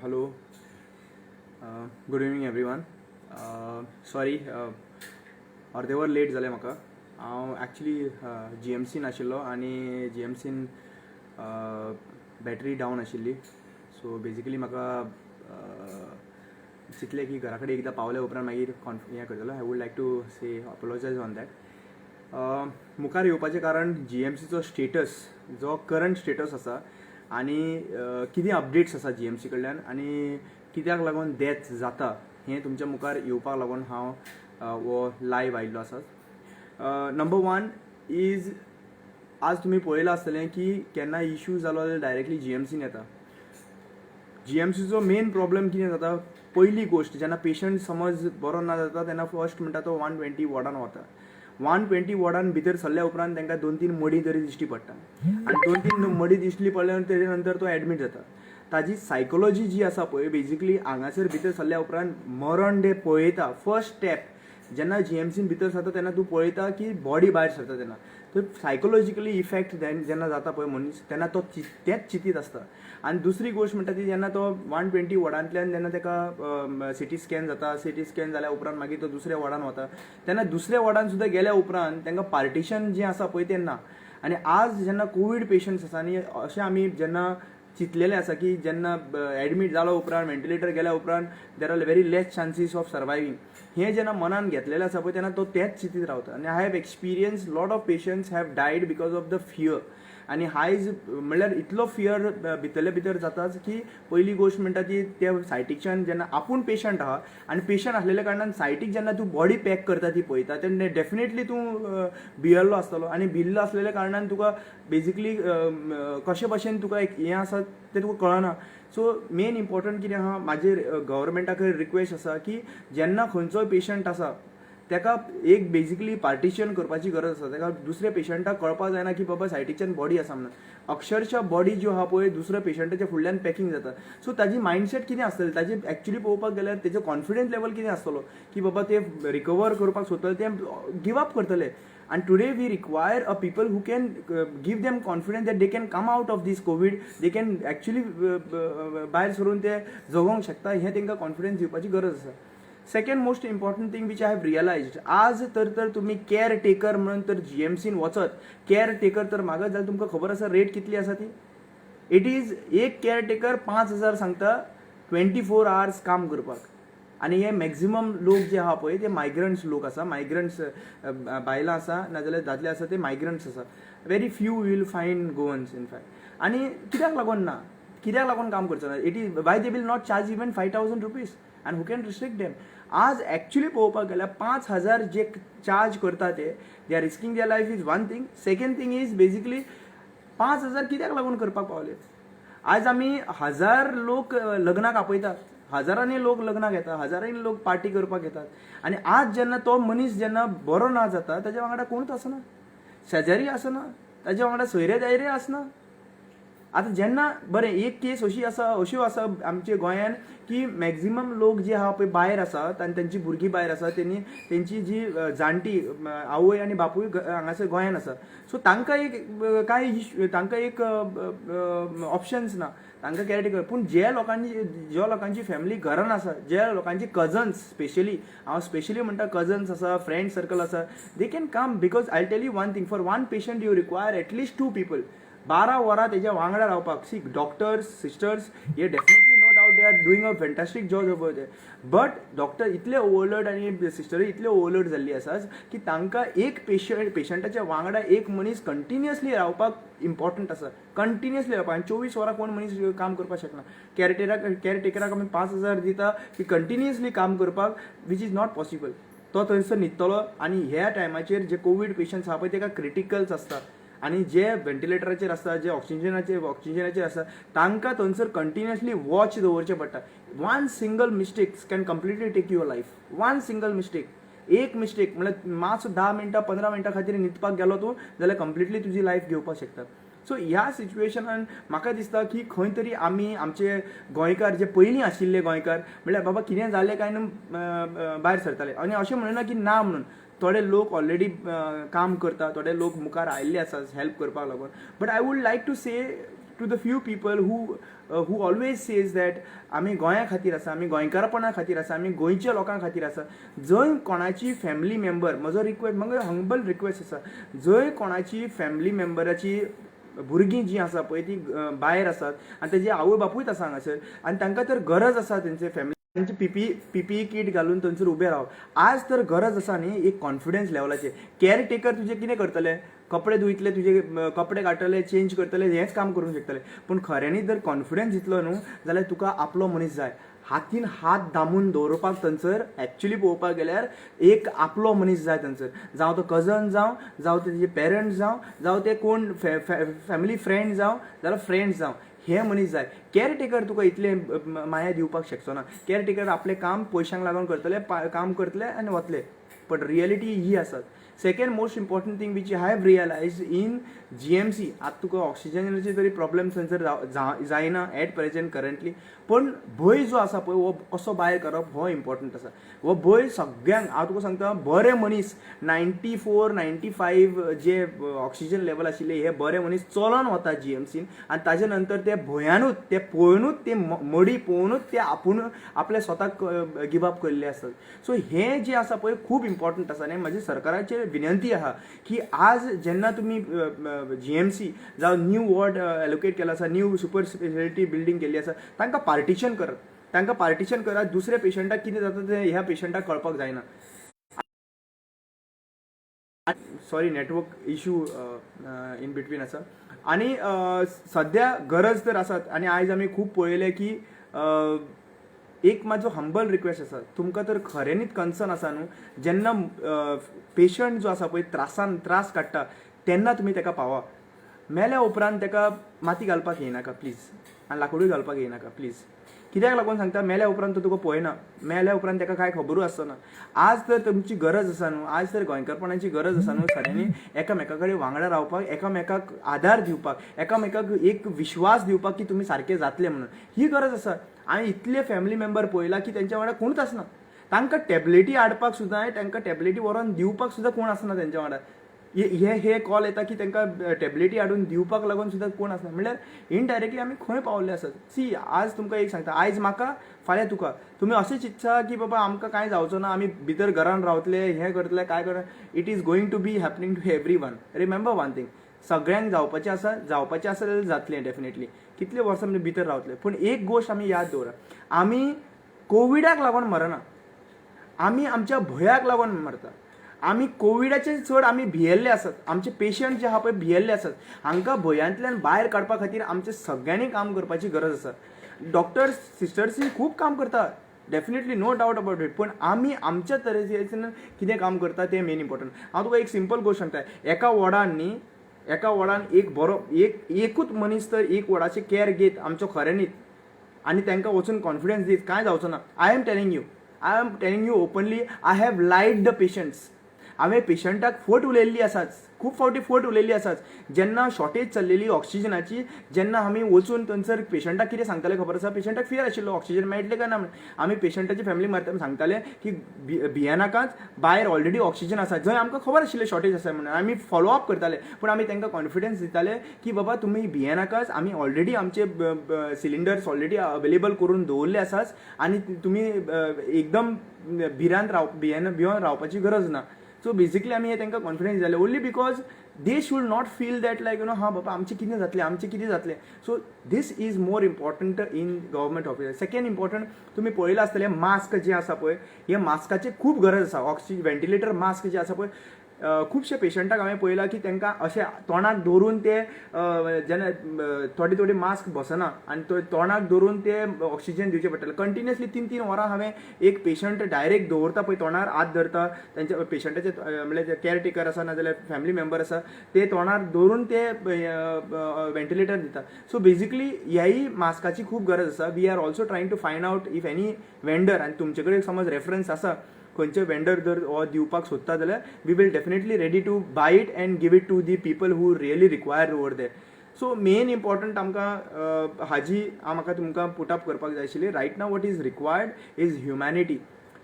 Hello. Good evening everyone. Sorry, अर्देवर late जालें म्हाका. हांव एक्चुली GMCन आशिल्लो आनी GMCन बॅटरी डावन आशिल्ली. सो बेजिकली म्हाका चिंतलें की घरा कडेन एकदां पावले उपरांत मागीर हें करतलो. I would like to say apologise on that. मुखार येवपाचें कारण GMCचो स्टेटस जो करंट स्टेटस आसा आनी कितें अपडेट्स आसा GMC कडल्यान आनी कित्याक लागून डेथ जाता हें तुमच्या मुखार येवपाक लागून हांव वो लायव्ह आयिल्लो आसा. नंबर वन इज आज तुमी पळयलां आसतलें की केन्ना इश्यू जालो जाल्यार डायरेक्टली GMCन येता. GMCचो मेन प्रॉब्लेम कितें जाता, पयली गोश्ट जेन्ना पेशंट समज बरो ना जाता तेन्ना फर्स्ट म्हणटा तो 120 वॉर्डान वता. 120 वॉर्डान भितर सरल्या उपरांत तांकां 2-3 मडी तरी दिश्टी पडटा आनी 2-3 मडी दिसली पडल्या तेजे नंतर तो एडमीट जाता. ताजी सायकोलॉजी जी आसा पळय बेजिकली हांगासर भितर सरल्या उपरांत मरण डे पळयता. फर्स्ट स्टेप जेन्ना GMCन भितर सरता तेन्ना तूं पळयता की बॉडी भायर सरता तेन्ना तर सायकोलॉजिकली इफेक्ट जेन्ना जाता पळय मनीस तेन्ना तो तेच चिंतीत आसता. आनी दुसरी गोश्ट म्हणटा ती जेन्ना तो 120 वॉर्डांतल्यान जेन्ना ताका CT स्कॅन जाता, CT स्कॅन जाल्या उपरांत मागीर तो दुसऱ्या वॉर्डान वता तेन्ना दुसऱ्या वॉर्डान सुद्दां गेल्या उपरांत तांकां पार्टिशन जें आसा पळय तें ना. आनी आज जेन्ना कोवीड पेशंट्स आसा आनी अशें आमी जेन्ना चिंतलेलें आसा की जेन्ना एडमीट जालो उपरांत व्हेंटिलेटर गेल्या उपरांत there are very less chances of surviving हें जेन्ना मनान घेतलेलें आसा पळय तेन्ना तो तेच चिंतीत रावता. आनी I have experience lot of patients have died because of the fear. आनी हायज म्हणल्यार इतलो फियर भितरले भितर जाताच की पयली गोश्ट म्हणटा ती त्या सायटीच्यान जेन्ना आपूण पेशंट आहा आनी पेशंट आसलेल्या कारणान सायटीक जेन्ना तूं बॉडी पॅक करता ती पळयता तेन्ना डेफिनेटली तूं भियल्लो आसतलो आनी भिल्लो आसलेल्या कारणान तुका बेजिकली कशे भशेन तुका एक हें आसा तें तुका कळना. सो मेन इम्पॉर्टंट कितें आहा म्हाजेर गव्हर्मेंटाक रिक्वेस्ट आसा की जेन्ना खंयचोय पेशंट आसा ताका एक बेजिकली पार्टिशन करपाची गरज आसा. ताका दुसऱ्या पेशंटाक कळपाक जायना की बाबा सायटीच्यान बॉडी आसा म्हणून. अक्षरशः बॉडी ज्यो आहा पळय दुसऱ्या पेशंटाच्या फुडल्यान पॅकिंग जाता. सो ताजी मायंडसेट कितें आसतलें, ताजी एक्चुली पळोवपाक गेल्यार तेजो कॉन्फिडन्स लेवल कितें आसतलो की बाबा ते रिकवर करपाक सोदतले ते गिव अप करतले. And today we require a people who can give them confidence that they can come out of this COVID. They can actually भायर सरून ते जगोंक शकता हें तांकां कॉन्फिडन्स दिवपाची गरज आसा. Second most important thing which I have realised आज तर तुम्ही केअर टेकर म्हणून तर GMCन वचत केअर टेकर तर मागत जाल्यार तुमकां खबर आसा रेट कितली आसा ती. इट इज एक केअर टेकर 5,000 सांगता 24 hours काम करपाक. आनी हे मॅक्झिमम लोक जे आहा पळय ते मायग्रंट्स लोक आसा. मायग्रंट्स बायलां आसा नाजाल्यार दादले आसा ते मायग्रंट्स आसा. Very few will find Goans in fact. आनी कित्याक लागून ना, कित्याक लागून काम करचो ना, it is why they will not charge even 5,000 rupees and who can restrict them. आज एक्चुली पळोवपाक गेल्यार 5,000 जे चार्ज करता ते they are risking their life is one thing. Second thing is basically 5,000 कित्याक लागून करपाक पावले. आज आमी 1,000 लोक लग्नाक आपयतात, हजारांनी लोक लग्नाक येतात, हजारांनी लोक पार्टी करपाक येतात आनी आज जेन्ना तो मनीस जेन्ना बरो ना जाता ताज्या वांगडा कोणूच आसना, शेजारी आसना, ताज्या वांगडा सोयरे दायरे आसना. आतां जेन्ना बरें एक केस अशी आसा अश्यो आसा आमच्या गोंयान की मॅक्झिमम लोक जे आहा पळय भायर आसात आनी तांची भुरगीं भायर आसा तेंची जी जाणटी आवय आनी बापूय हांगासर गोंयान आसा. सो तांकां एक तांकां एक ऑप्शन्स ना, तांकां कॅरेटेकर. पूण ज्या लोकांची फॅमिली घरान आसा, ज्या लोकांची कजन्स स्पेशली हांव स्पेशली म्हणटा कजन्स आसा, फ्रेंड सर्कल आसा, they can come because I tell you one thing for one patient you require at least 2 people. 12 वरां तेज्या वांगडा रावपाक. सी डॉक्टर्स सिस्टर्स हे definitely no doubt they are doing a fantastic job over there. But doctor इतले overload आनी सिस्टरी इतले overload जाल्ली आसा की तांकां एक पेशंटाच्या वांगडा एक मनीस कंटिन्युअसली रावपाक इम्पॉर्टंट आसा. कंटिन्युअसली रावपाक आनी 24 वरां कोण मनीस काम करपाक शकना. कॅरटेकराक आमी 5,000 दिता की कंटिन्युअसली काम करपाक वीच इज नॉट पॉसिबल. तो थंयसर न्हिदतलो आनी ह्या टायमाचेर जे कोवीड पेशंट्स आहा पळय ताका क्रिटिकल्स आसता आनी जे व्हेंटिलेटराचेर आसता, जे ऑक्सिजनाचेर आसा तांकां थंयसर कंटिन्युअसली वॉच दवरचें पडटा. One single mistake can completely take your life. One single mistake, एक मिस्टेक म्हणल्यार मातसो 10 मिनटां 15 मिनटां खातीर न्हिदपाक गेलो तूं जाल्यार कंप्लिटली तुजी लायफ घेवपाक शकता. सो ह्या सिच्युएशनान म्हाका दिसता की खंय तरी आमी आमचे गोंयकार जे पयलीं आशिल्ले गोंयकार म्हणल्यार बाबा कितें जालें काय न्हू भायर सरताले. आनी अशें म्हणना की ना म्हणून थोडे लोक ऑलरेडी काम करता, थोडे लोक मुखार आयिल्ले आसा हेल्प करपाक लागून. But I would like to say to the few people who always says that आमी गोंया खातीर आसा, आमी गोंयकारापणा खातीर आसा, आमी गोंयच्या लोकां खातीर आसा. जंय कोणाची फॅमिली मेंबर, म्हजो रिक्वेस्ट, म्हाका हंबल रिक्वेस्ट आसा, जंय कोणाची फॅमिली मेंबराची भुरगीं जीं आसा पळय ती भायर आसात आनी तेजे आवय बापूयच आसा हांगासर, आनी तांकां तर गरज आसा तेंचे फॅमिली तांची पीपीई किट घालून थंयसर उबे राव. आज तर गरज आसा न्ही एक कॉन्फिडन्स लेवलाचेर. केअर टेकर तुजे कितें करतले, कपडे धुयतले, तुजे कपडे काडटले, चेंज करतले, हेंच काम करूंक शकतले. पूण खऱ्यांनी जर कॉन्फिडन्स दितलो न्हू जाल्यार तुका आपलो मनीस जाय. हातीन हात दामून दवरपाक थंयसर एक्चुली पळोवपाक गेल्यार एक आपलो मनीस जाय थंयसर. जावं तो कजन जावं तेजे पेरंट्स जावं ते कोण फॅमिली फ्रेंड जाल्यार फ्रेंड्स जावं, हे मनीस जाय. केअर टेकर तुका इतले माया दिवपाक शकचो ना. केअर टेकर आपलें काम पयशांक लागून करतले, काम करतले आनी वतले. बट रियलिटी ही आसात. Second most important thing which I have realise in GMC, आतां तुका ऑक्सिजनाचे तरी प्रॉब्लेम थंयसर जायना एट प्रेझेंट करंटली, पण भंय जो आसा पळय हो कसो भायर करप हो इम्पॉर्टंट आसा. हो भंय सगळ्यांक, हांव तुका सांगता, बरे मनीस 94-95 जे ऑक्सिजन लेवल आशिल्ले हे बरे मनीस चलोन वता GMCन, आनी ताजे नंतर ते भंयानूच, ते पळोवनूच, ते मडी पळोवनूच ते आपूण आपल्या स्वताक गिव अप केल्ले आसतात. सो हे जे आसा पळय खूब इम्पॉर्टंट आसा. आनी म्हाजी सरकाराचेर विनंती आहा की आज जेन्ना तुमी GMC जावं न्यू वॉर्ड एलोकेट केला आसा, न्यू सुपर स्पेशालिटी बिल्डींग केल्ली आसा, तांकां पार्टिशन करात. तांकां पार्टिशन करात. दुसऱ्या पेशंटाक कितें जाता तें ह्या पेशंटाक कळपाक जायना. Sorry, network issue in between आसा. आनी सद्या गरज तर आसात. आनी आयज आमी खूब पळयलें की एक म्हाजो हंबल रिक्वेस्ट आसा, तुमकां तर खऱ्यांनीच कन्सर्न आसा न्हू, जेन्ना पेशंट जो आसा पळय त्रास काडटा तेन्ना तुमी ताका पावा. मेल्या उपरांत ताका माती घालपाक येनाका प्लीज, आनी लाकूडूय घालपाक येनाका प्लीज. कित्याक लागून सांगता, मेल्या उपरांत तो तुका पळयना, मेल्या उपरांत ताका कांय खबरूच आसना. आज तर तुमची गरज आसा न्हू, आज तर गोंयकारपणाची गरज आसा न्हू, सगळ्यांनी एकामेका कडेन वांगडा रावपाक, एकामेकाक आदार दिवपाक, एकामेकाक एक विश्वास दिवपाक की तुमी सारके जातले म्हणून, ही गरज आसा. हांवें इतले फॅमिली मेंबर पळयला की तेंच्या वांगडा कोणूच आसना. तांकां टॅबलेटी हाडपाक सुद्दां, तांकां टॅबलेटी व्हरोन दिवपाक सुद्दां कोण आसना तेंच्या वांगडा. हे कॉल येता की तांकां टॅबलेटी हाडून दिवपाक लागून सुद्दां कोण आसना. म्हणल्यार इनडायरेक्टली आमी खंय पावल्ले आसात. सी, आज तुमकां एक सांगता, आयज म्हाका, फाल्यां तुका. तुमी अशें चिंतता की बाबा आमकां कांय जावचो ना, आमी भितर घरान रावतले, हें करतले, काय करतले. It is going to be happening to everyone. Remember one thing, सगळ्यांक जावपाचें आसा जाल्यार जातलें डेफिनेटली. कितले वर्सां आमी भितर रावतले. पूण एक गोश्ट आमी याद दवरा, आमी कोविडाक लागून मरना, आमी आमच्या भंयाक लागून मरता. आमी कोविडाचे चड आमी भियेल्ले आसात. आमचे पेशंट जे आहा पळय भियेल्ले आसात. हांकां भंयांतल्यान भायर काडपा खातीर आमचे सगळ्यांनी काम करपाची गरज आसा. डॉक्टर्स, सिस्टर्स खूब काम करता, definitely, no doubt about it. पूण आमी आमच्या तरेन कितें काम करता तें मेन इम्पॉर्टंट. हांव तुका एक सिंपल गोश्ट सांगता. एका वॉर्डान एक बरो एकूच मनीस तर एक वॉर्डाची केअर घेत आमचो खऱ्यांनीच, आनी तांकां वचून कॉन्फिडन्स दीत, कांय जावचो ना. I am telling you openly, I have Lloyd the patients. हांवें पेशंटाक फट उलयल्ली आसात, खूब फावटी फट उलयल्ली आसात. जेन्ना शॉर्टेज चल्लेली ऑक्सिजनाची, जेन्ना आमी वचून थंयसर पेशंटाक कितें सांगताले खबर आसा, पेशंटाक फियर आशिल्लो ऑक्सिजन मेळटलें काय ना म्हणून. आमी पेशंटाची फॅमिली मारता सांगताले की भियेनाकाच, भायर ऑलरेडी ऑक्सिजन आसा, जंय आमकां खबर आशिल्लें शॉर्टेज आसा म्हणून. आमी फॉलो अप करताले, पूण आमी तांकां कॉन्फिडन्स दिताले की बाबा तुमी भियेनाकाच, आमी ऑलरेडी आमचे सिलिंडर्स ऑलरेडी अवेलेबल करून दवरले आसात, आनी तुमी एकदम भियोन रावपाची गरज ना. सो बेसिकली आमी हे तांकां कॉन्फिडन्स दिताले, only because they should not feel that like हा बाबा आमचें कितें जातलें. So this is more important in government office. Second important, तुमी पळयलां आसतलें मास्क जे आसा पळय, हे मास्काचे खूब गरज आसा. वेंटिलेटर मास्क जे आसा पळय, खुबशे पेशंटाक हांवें पळयलां की तांकां अशें तोंडाक दवरून ते जेन्ना थोडे मास्क बसना, आनी तोंडाक दवरून ते ऑक्सिजन दिवचें पडटलें. कंटिन्युअसली 3-3 वरां हांवें एक पेशंट डायरेक्ट दवरता पळय, तोंडार हात धरता, तेंच्या पेशंटाचे म्हणल्यार केअर टेकर आसा नाजाल्यार फॅमिली मेंबर आसा, ते तोंडार दवरून ते वेंटिलेटर दिता. सो बेसिकली ह्याही मास्काची खूब गरज आसा. We are also trying to find out if any vendor, आनी तुमचे कडेन समज रेफरन्स आसा खंयचे वेंडर जर हो दिवपाक सोदता जाल्यार we will definitely ready to buy it and give it to the people who really require over there. So main important आमकां म्हाका तुमकां पुट अप करपाक जाय आशिल्ली. Right now what is required is humanity.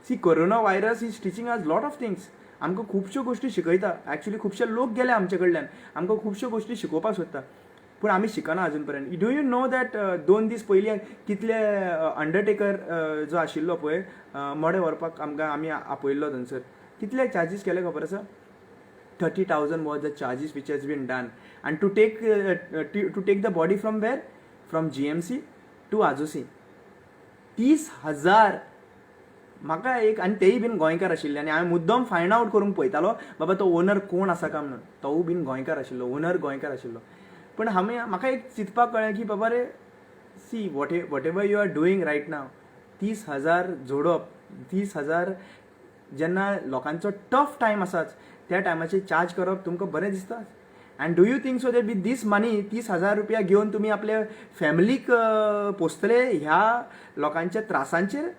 See, corona virus is teaching us lot of things. आमकां खुबश्यो गोश्टी शिकयता. एक्चुली खुबशे लोक गेले आमचे कडल्यान, आमकां खुबश्यो गोश्टी शिकोवपाक सोदता. पूण आमी शिकना अजून पर्यंत. डू यू नो दॅट 2 दीस पयलीं कितले अंडरटेकर जो आशिल्लो पळय मडे व्हरपाक आमी आपयल्लो थंयसर, कितले चार्जीस केले खबर आसा? 30,000 was the charges which has been done, and to take the body from where? From GMC to Ajosi. 30,000. म्हाका एक, आनी तेय बीन गोंयकार आशिल्ले, आनी हांवें मुद्दम फायंड आवट करूंक पळयतालो बाबा तो ओनर कोण आसा काय म्हणून. तो बीन गोंयकार आशिल्लो, ओनर गोंयकार आशिल्लो. पण म्हाका एक चिंतपाक कळ्ळें की बाबा रे, see whatever you are doing right now, 30,000 जोडप, 30,000 जेन्ना लोकांचो टफ टायम आसाच त्या टायमाचेर चार्ज करप तुमकां बरें दिसता? And do you think so that with this money 30,000 रुपया घेवन तुमी आपल्या फॅमिलीक पोसतले ह्या लोकांच्या त्रासांचेर?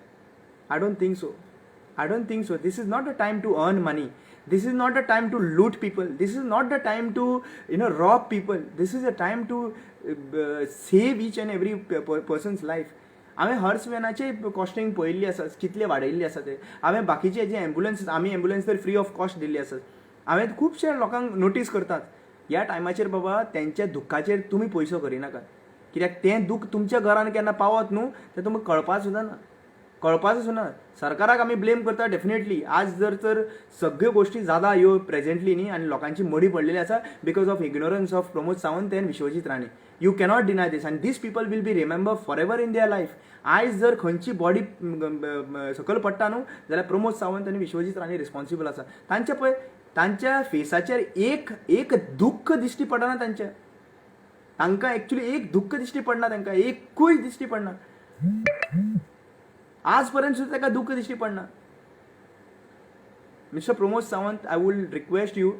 I don't think so. This is not the time to earn money. This is not the time to loot people. This is not the time to rob people. This is the time to save each and every person's life. हांवें hers वॅनाचे costing पळयल्ली आसा, कितले वाडयल्ली आसा ते. हांवें बाकीचे जे ambulance, आमी ambulance तर फ्री ऑफ कॉस्ट दिल्ली आसात. हांवें खुबशे लोकांक नोटीस करतात ह्या टायमाचेर बाबा तेंच्या दुख्खाचेर तुमी पयसो करिनाकात. कित्याक तें दूख तुमच्या घरान केन्ना पावत न्हू तें तुमकां कळपाक सुद्दां ना. सरकाराक आमी ब्लेम करता डेफिनेटली. आज जर तर सगळ्यो गोष्टी जाता ह्यो प्रेझेंटली न्ही, आनी लोकांची मडी पडलेली आसा because of ignorance of Pramod Sawant and Vishwajit Rane. You cannot deny this, and this people will be remember for ever in their life. आयज जर खंयची बॉडी सकयल पडटा न्हू जाल्यार प्रमोद सावंत आनी विश्वजीत राणे रिस्पॉन्सिबल आसा. तांच्या फेसाचेर एक दुख्ख दिश्टी पडना. तांकां एक्चुली एक दुख्ख दिश्टी पडना, तांकां एकूय दिश्टी पडना. आज पर्यंत सुद्धा ताका दुःख दिश्टी पडना. Mister Pramod Sawant, I would request you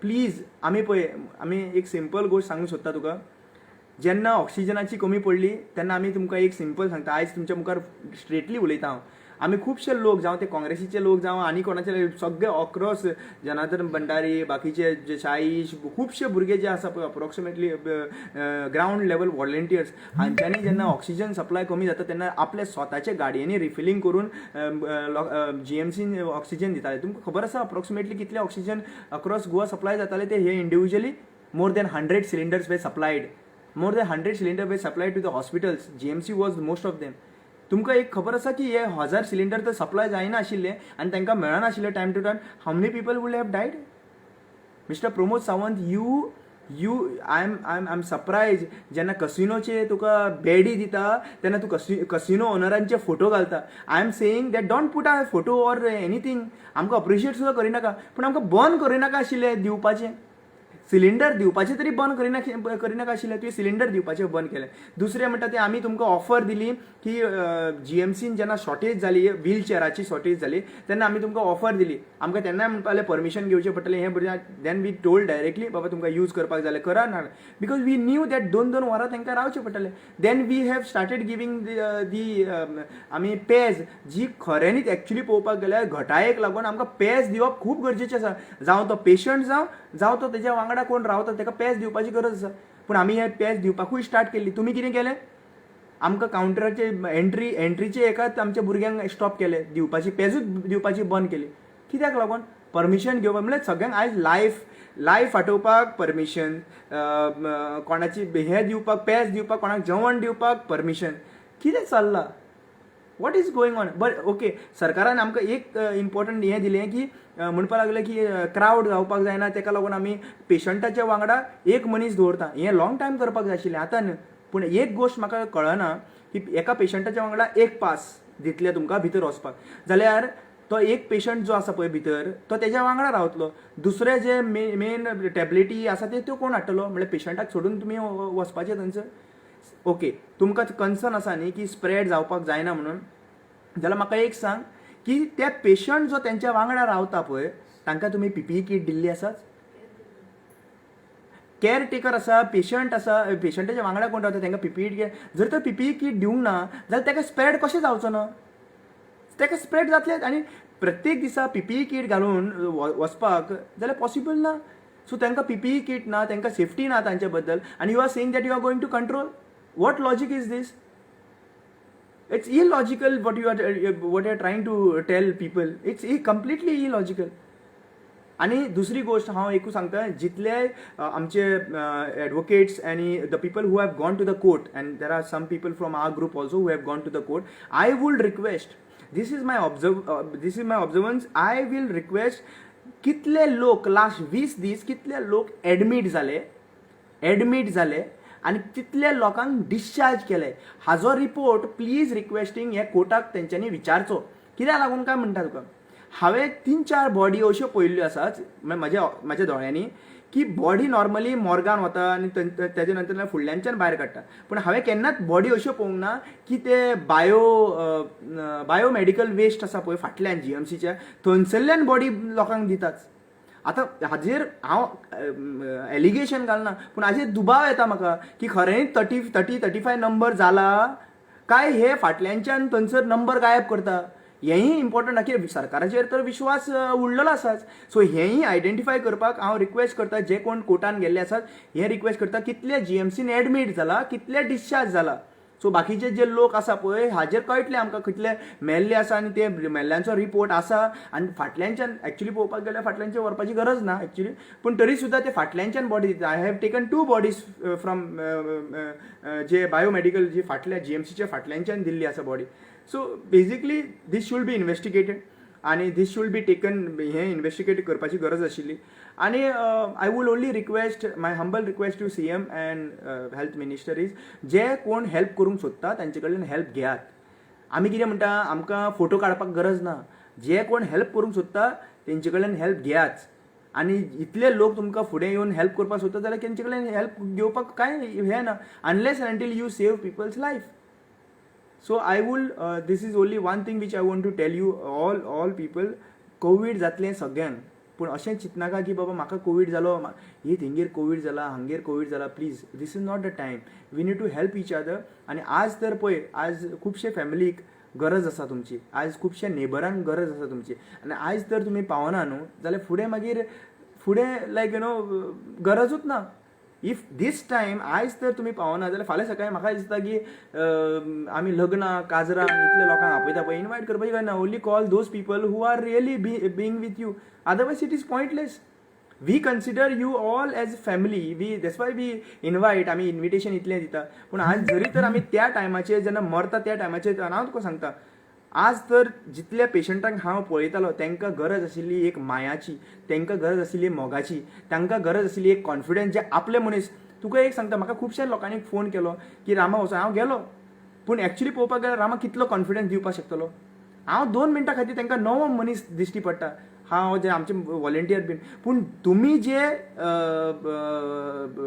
please, आमी एक सिंपल गोष्ट सांगूंक सोदता तुका. जेन्ना ऑक्सिजनाची कमी पडली तेन्ना आमी तुमकां एक सिंपल सांगता, आयज तुमच्या मुखार स्ट्रेटली उलयता हांव. आमी खुबशे लोक, जावं ते काँग्रेसीचे लोक जावं आनी कोणाचे, सगळे अक्रॉस जनार्दन भंडारी, बाकीचे जे शाहीश, खुबशे भुरगे जे आसा पळय अप्रॉक्सिमेटली ग्रावंड लेवल व्हॉलंटियर्स, हांच्यांनी जेन्ना ऑक्सिजन सप्लाय कमी जाता तेन्ना आपल्या स्वताचे गाडयेनी रिफिलींग करून GMCन ऑक्सिजन दिताले. तुमकां खबर आसा अप्रॉक्सिमेटली कितले ऑक्सिजन अक्रॉस गोवा सप्लाय जाताले ते? They individually more than 100 cylinders were supplied. More than 100 cylinder were supplied to the hospitals. GMC was most of them. तुमकां एक खबर आसा की हे 1000 सिलिंडर तर सप्लाय जायना आशिल्ले आनी तांकां मेळनाशिल्ले time to time. How many people would have died? Mister Pramod Sawant, I am surprise जेन्ना कसिनोचे तुका बेडी दिता तेन्ना तूं कसिनो ओनरांचे फोटो घालता. I am saying that don't put a photo or anything. आमकां अप्रिशिएट सुद्दां करिनाका, पूण आमकां बंद करिनाका आशिल्ले दिवपाचें. सिलिंडर दिवपाचें तरी बंद करिनाका आशिल्लें, तुवें सिलिंडर दिवपाचें बंद केलें. दुसरें म्हणटा तें आमी तुमकां ऑफर दिली की GMCन जेन्ना शॉर्टेज जाली, व्हील चॅराची शॉर्टेज जाली तेन्ना आमी तुमकां ऑफर दिली. आमकां तेन्नाय म्हणपालें परमिशन घेवचें पडटलें हें बरें. देन वी टोल्ड डायरेक्टली बाबा तुमकां यूज करपाक जालें करा ना, बिकॉज वी न्यू दॅट 2-2 वरां तांकां रावचें पडटलें. Then we have started giving the आमी पेज, जी खऱ्यांनीच एक्चुली पळोवपाक गेल्यार घटायेक लागून आमकां पेज दिवप खूब गरजेचें आसा. जावं तो पेशंट जावं तो तेज्या वांगडा कोण रावता ताका पेज दिवपाची गरज आसा. पूण आमी हे पेज दिवपाकूय स्टार्ट केल्ली. तुमी कितें केलें? आमकां कावंटराचे एंट्रीचे एकाच आमच्या भुरग्यांक स्टॉप केले, दिवपाची पेजूच दिवपाची बंद केली. कित्याक लागून? परमिशन घेवपाक. म्हणल्यार सगळ्यांक आयज लायफ फाटोवपाक परमिशन, कोणाची हे दिवपाक पेज दिवपाक, कोणाक जेवण दिवपाक परमिशन. कितें चल्लां? What is going on? But okay, सरकारान आमकां एक इम्पॉर्टंट हें दिलें की म्हणपाक लागलें की क्रावड जावपाक जायना, ताका लागून आमी पेशंटाच्या वांगडा एक मनीस दवरता. हें लॉंग टायम करपाक जाय आशिल्लें, आतां न्हय. पूण एक गोश्ट म्हाका कळना की एका पेशंटाच्या वांगडा एक पास दितले तुमकां भितर वचपाक, जाल्यार तो एक पेशंट जो आसा पळय भितर तो तेज्या वांगडा रावतलो. दुसरे जे मेन टॅबलेटी आसा त्यो कोण हाडटलो? म्हणल्यार पेशंटाक सोडून तुमी वचपाचें थंयसर. ओके, तुमकां कन्सर्न आसा न्ही की स्प्रेड जावपाक जायना म्हणून, जाल्यार म्हाका एक सांग की त्या पेशंट जो तेंच्या वांगडा रावता पळय तांकां तुमी PPE किट दिल्ली आसात? केअर टेकर आसा, पेशंट आसा, पेशंटाच्या वांगडा कोण रावता तांकां PPE किट. जर तर PPE किट दिवंक ना जाल्यार ताका स्प्रेड कशें जावचो ना? ताका स्प्रेड जातलें. आनी प्रत्येक दिसा PPE किट घालून वचपाक जाल्यार पॉसिबल ना. सो तांकां PPE किट ना, तांकां सेफ्टी ना तांचे बद्दल, आनी you are saying that you are going to control. What logic is this? It's illogical what you are trying to tell people. It's completely illogical. आनी दुसरी गोष्ट हांव एकूच सांगता, जितले आमचे एडवोकेट्स आनी the people who have gone to the court, and there are some people from our group also who have gone to the court, I would request, this is my observance, I will request, कितले लोक last 20 दीस कितले लोक admit जाले आनी कितले लोकांक discharge केले, हाजो report please requesting हे कोर्टाक तेंच्यांनी विचारचो. कित्याक लागून काय म्हणटा तुका, हांवें 3-4 बॉडी अश्यो पळयल्ल्यो आसात म्हाज्या दोळ्यांनी, की बॉडी नॉर्मली मॉर्गान वता आनी तेजे नंतर फुडल्यानच्यान भायर काडटा. पूण हांवें केन्नाच बॉडी अश्यो पळोवंक ना की ते बायोमेडिकल वेस्ट आसा पळय फाटल्यान GMCच्या, थंयसरल्यान बॉडी लोकांक दितात. आतां हाजेर हांव एलिगेशन घालना, पूण हाजेर दुबाव येता म्हाका की खरेंच 35 नंबर जाला काय हे फाटल्यानच्यान थंयसर नंबर गायब करता. हेंय इम्पॉर्टंट आहा, की सरकाराचेर तर विश्वास उरलेलो आसाच. सो हेंय आयडेंटिफाय करपाक हांव रिक्वेस्ट करता, जे कोण कोर्टान गेल्ले आसात हे रिक्वेस्ट करता, कितले GMCन एडमीट जाला, कितले डिस्चार्ज जाला. सो बाकीचे जे लोक आसा पळय हाजेर कळटले आमकां कितले मेल्ले आसा आनी ते मेल्ल्यांचो रिपोर्ट आसा. आनी फाटल्यानच्यान एक्चुअली पळोवपाक गेल्यार फाटल्यानच्यान व्हरपाची गरज ना एक्चुअली, पूण तरी सुद्दां ते फाटल्यानच्यान बॉडी दिता. I have taken 2 bodies from जे बायोमेडिकल जी फाटल्या GMCच्या फाटल्यानच्यान दिल्ली आसा body. So basically this should be investigated आनी दीस शूड बी टेकन, हें इन्वेस्टिगेट करपाची गरज आशिल्ली. आनी I would only request, my humble request to CM and health minister is, जे कोण हेल्प करूंक सोदता तांचे कडल्यान हेल्प घेयात. आमी कितें म्हणटा, आमकां फोटो काडपाक गरज ना, जे कोण हेल्प करूंक सोदता तेंचे कडल्यान हेल्प घेयाच. आनी इतले लोक तुमकां फुडें येवन हेल्प करपाक सोदता जाल्यार तेंचे कडल्यान हेल्प घेवपाक कांय हें ना, unless until you save peoples life. So I will, this is only one thing which I want to tell you all people, Covid जातलें सगळ्यांक, पूण अशें चिंतनाका की बाबा म्हाका कोविड जालो, ही थिंगेर कोविड जाला, हांगेर कोविड जाला. Please, this is not the time. We need to help each other. आनी आज तर पळय, आज खुबशे फॅमिलीक गरज आसा तुमची, आज खुबशे नेबरांक गरज आसा तुमची, आनी आज तर तुमी पावना न्हू जाल्यार फुडें लायक गरजूच ना. इफ दीस टायम आयज तर तुमी पावना जाल्यार फाल्यां सकाळीं म्हाका दिसता की आमी लग्नां काजरां इतले लोकांक आपयता पळय, इनवायट करपाची गरज ना. Only call those people who are really being with you, otherwise it is pointless. We consider you all as family, that's why we invite, आमी इन्विटेशन इतलें दिता. पूण आज जरी तर आमी त्या टायमाचेर जेन्ना मरता त्या टायमाचेर, हांव तुका सांगता, आज तर जितल्या पेशंटांक हांव पळयतालो तांकां गरज आशिल्ली एक मायाची, तांकां गरज आशिल्ली मोगाची, तांकां गरज आशिल्ली एक कॉन्फिडन्स, जे आपले मनीस. तुका एक सांगता, म्हाका खुबश्या लोकांनी फोन केलो की रामा वचून, हांव गेलो, पूण एक्चुअली पळोवपाक गेल्यार रामा कितलो कॉन्फिडन्स दिवपाक शकतलो. हांव 2 मिनटां खातीर तांकां नवो मनीस दिश्टी पडटा, हांव जे आमचे व्हॉलंटियर बीन. पूण तुमी जे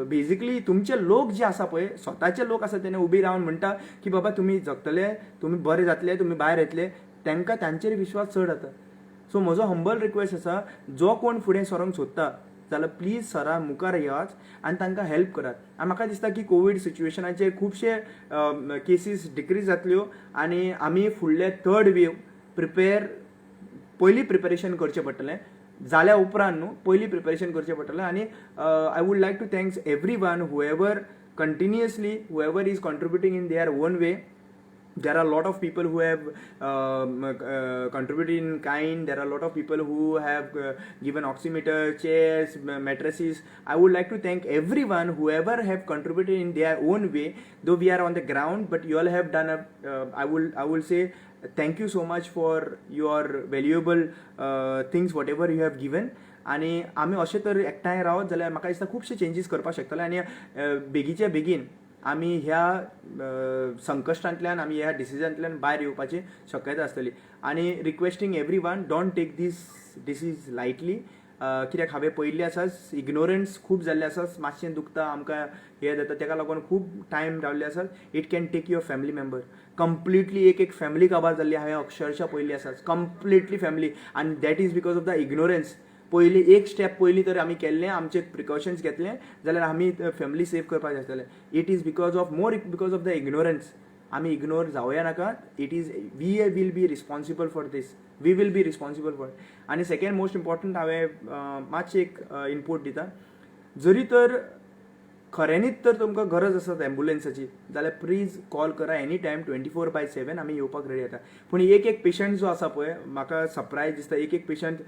बेजिकली तुमचे लोक जे आसा पळय, स्वताचे लोक आसा तेणे उबी रावन म्हणटा की बाबा तुमी जगतले, तुमी बरे जातले, तुमी भायर येतले, तांकां तांचेर विश्वास चड जाता. सो म्हजो हंबल रिक्वेस्ट आसा, जो कोण फुडें सरोंक सोदता जाल्यार प्लीज सरा मुखार येयात आनी तांकां हेल्प करात. आनी म्हाका दिसता की कोवीड सिच्युएशनाचेर खुबशे केसीस डिक्रीज जातल्यो आनी आमी फुडले 3rd वेव पयलीं प्रिपेरेशन करचें पडटलें. जाल्या उपरांत न्हू, पयलीं प्रिपेरेशन करचें पडटलें. आनी I would like to thanks everyone whoever continuously, whoever is contributing in their own way. There are a lot of people who have contributed in kind. There are a lot of people who have given oximeter, chairs, mattresses. I would like to thank everyone, whoever have contributed in their own way. Though we are on the ground, but you all have done I will say thank you so much for your valuable things, whatever you have given. आनी आमी अशें तर एकठांय रावत जाल्यार म्हाका दिसता खुबशे changes करपाक शकतले आनी बेगीचे बेगीन आमी ह्या संकश्टांतल्यान, आमी ह्या डिसिजनांतल्यान भायर येवपाची शक्यता आसतली. आनी requesting everyone, don't take this disease lightly. कित्याक हांवें पळयल्लें आसा, इग्नोरन्स खूब जाल्लें आसा, मातशें दुखता, आमकां हें जाता, ताका लागून खूब टायम रावल्ले आसात. It can take your family member completely, एक फॅमिली काबार जाल्ली हांवें अक्षरशः पळयल्ली आसा, कंप्लिटली फॅमिली. आनी that is because of the ignorance. पयलीं एक स्टेप पयलीं तर आमी केल्लें, आमचे प्रिकॉशन्स घेतले जाल्यार आमी फॅमिली सेव करपाक जातलें. It is because of because of the ignorance. आमी इग्नोर जावया नाका. It is we will be responsible for this, we will be responsible for. आनी सेकेंड मोस्ट इम्पॉर्टंट हांवें मातशें एक इनपूट दिता. जरी तर खऱ्यांनीच तर तुमकां गरज आसत एम्बुलन्साची जाल्यार प्लीज कॉल करा एनी टायम, 24/7 आमी येवपाक रेडी आसा. पूण एक पेशंट जो आसा पळय, म्हाका सरप्रायज दिसता, एक पेशंट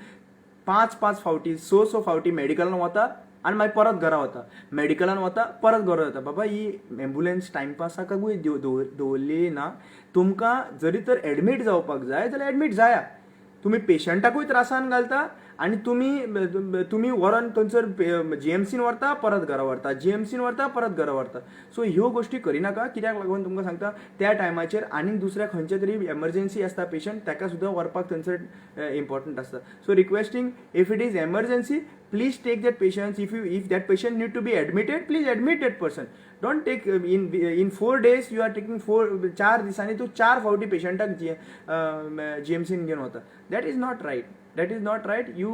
5 फावटी 6 फावटी मेडिकलान वता आनी मागीर परत घरा वता, मेडिकलान वता परत घरा वता. बाबा ही एम्बुलन्स टायमपासाकूय दवरली ना. तुमकां जरी तर एडमीट जावपाक जाय जाल्यार एडमीट जाया. तुम्ही पेशंटाकूय त्रासान घालता आनी तुम्ही व्हरून थंयसर GMCन व्हरता परत घरा व्हरता, GMCन व्हरता परत घरा व्हरता. सो ह्यो गोश्टी करिनाका. कित्याक लागून तुमकां सांगता त्या टायमाचेर आनीक दुसऱ्या खंयचे तरी एमर्जन्सी आसता पेशंट, ताका सुद्दां व्हरपाक थंयसर इम्पॉर्टंट आसता. So requesting if it is emergency please take that patient. If that patient need to be admitted, please admit that person. Don't take in 4 days you are taking 4 दिसांनी तू 4 फावटी पेशंटाक GMCन घेवन वता. That is not right. That is not right. You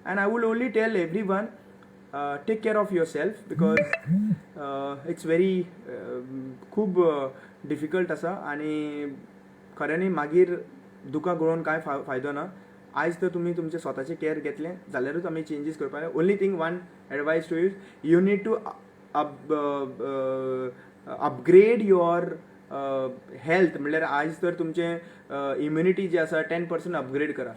and I will only tell everyone take care of yourself because it's very खूब difficult आसा आनी खऱ्यांनी मागीर दुकां गळोवन कांय फायदो ना. आज तर तुम्ही तुमचे स्वताचे केअर घेतले जाल्यारूच आमी चेंजीस करपाक. Only thing one advice to you need to upgrade your health. म्हणल्यार आज तर तुमचे इम्युनिटी जी आसा 10% अपग्रेड करा.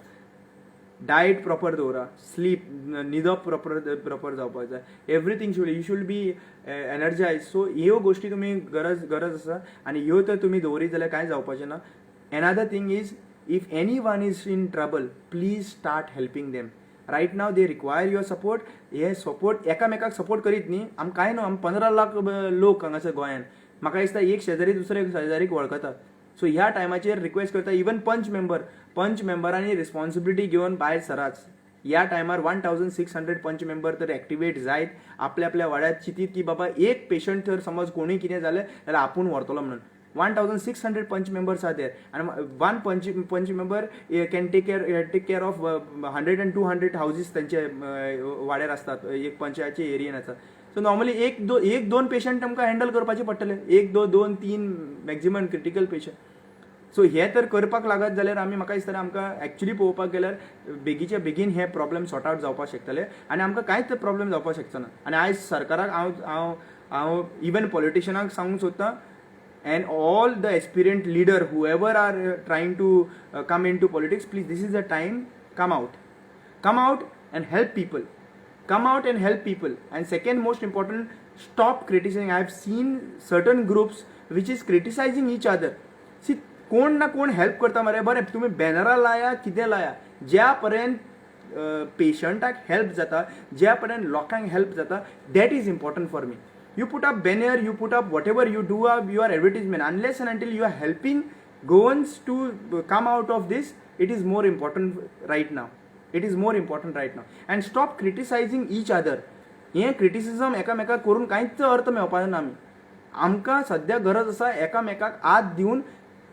डायट प्रॉपर दवरा, स्लीप न्हिदप प्रॉपर जावपाक जाय. Everything you should be energise. So ह्यो गोश्टी तुमी गरज आसा आनी ह्यो तर तुमी दवरीत जाल्यार कांय जावपाचें ना. Another thing is if anyone is in trouble, please start helping them. Right now they require your support. हे सपोर्ट एकामेकाक सपोर्ट करीत न्ही. आम कांय न्हू, आम 15 लाख लोक हांगासर गोंयान. म्हाका दिसता एक शेजारी दुसरे शेजारीक वळखता. सो ह्या टायमाचेर रिक्वेस्ट करता इवन पंच मेंबरांनी रिस्पॉन्सिबिलिटी घेवन भायर सराच. ह्या टायमार 1600 पंच मेंबर तर एक्टिवेट जायत. आपल्या वाड्यात चिंतीत की बाबा एक पेशंट तर समज कोणी कितें जालें जाल्यार आपूण व्हरतलो म्हणून. 1600 पंच members are there and one पंच member can take care of 100 and 200 houses त्यांचे वाड्यार असतात एक पंचायतचे एरियन आसा. सो नॉर्मली एक दोन पेशंट आमकां हँडल करपाचे पडटले. 1 2 2 3 मॅक्झिमम क्रिटिकल पेशंट. सो हे तर करपाक लागत जाल्यार आमी म्हाका दिसता आमकां एक्चुली पळोवपाक गेल्यार बेगीच्या बेगीन हे प्रॉब्लेम सॉर्ट आउट जावपाक शकतले आनी आमकां कांयच प्रॉब्लेम जावपाक शकचो ना. आनी आयज सरकाराक हांव इवन पॉलिटिशनाक सांगूंक सोदतां and all the aspirant leader whoever are trying to come into politics, please, this is the time. Come out and help people. And second most important, stop criticizing. I have seen certain groups which is criticizing each other. See, कोण ना कोण help करता मरे. बरें तुम्ही बॅनरां लाया कितें लाया, ज्या पर्यंत पेशंटाक हेल्प जाता, ज्या पर्यंत लोकांक हेल्प जाता, that is important for me. You put up banner, you put up whatever you do your advertisement, unless and until you are helping Goans to come out of this, it is more important right now. And stop criticizing each other. हे criticism एकामेकाक करून कांयच अर्थ मेळपाचो ना. आमकां सद्या गरज आसा एकामेकाक हात दिवन,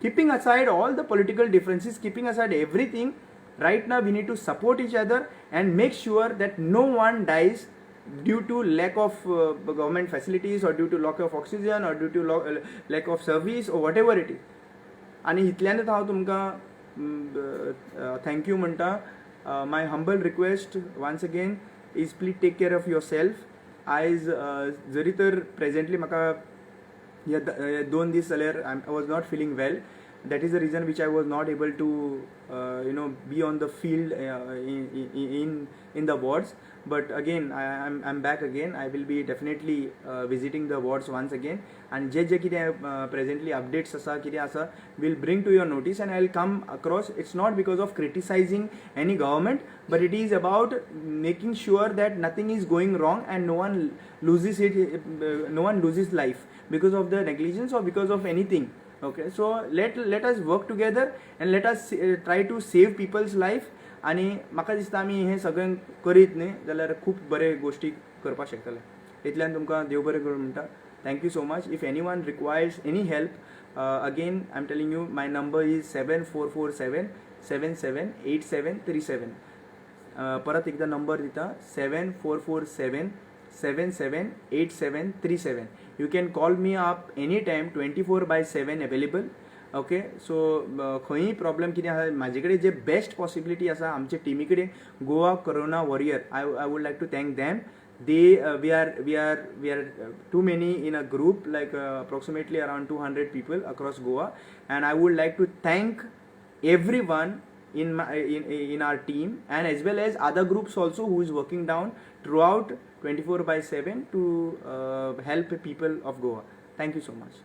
keeping aside all the political differences, keeping aside everything, right now we need to support each other and make sure that no one dies due to lack of government facilities or due to lack of oxygen or due to lack of service or whatever it is. आणि इतल्यानच हांव तुमकां thank you म्हणटा. My humble request once again is please take care of your self. आयज जरी तर presently म्हाका हे 2 दीस जाल्यार I was not feeling well. That is the reason which I was not able to be on the field in the wards. But again I'm back again. I will be definitely visiting the wards once again, and जे कितें presently updates asa कितें asa will bring to your notice and I'll come across. It's not because of criticizing any government, but it is about making sure that nothing is going wrong and no one loses life because of the negligence or because of anything. Okay, so let us work together and let us try to save people's life. आणि म्हाका दिसता आमी हे सगळें करीत न्ही जाल्यार खूब बरे गोश्टी करपाक शकतले. इतल्यान तुमकां देव बरें करूं म्हणटा. Thank you so much. If any one requires any help, again I am telling you my number is 7447 778737. परत एकदा नंबर दिता 7447 778737. You can call me up anytime, 24/7 available. Okay. So खंयी प्रॉब्लेम कितें आसा म्हाजे कडेन जे बेस्ट पॉसिबिलिटी आसा आमचे टीमी कडेन Goa corona warrior, I would like to thank them. We are too many in a group, like approximately around 200 people across Goa, and I would like to thank everyone in our team, and as well as other groups also who is working down throughout 24/7 to help people of Goa. Thank you so much.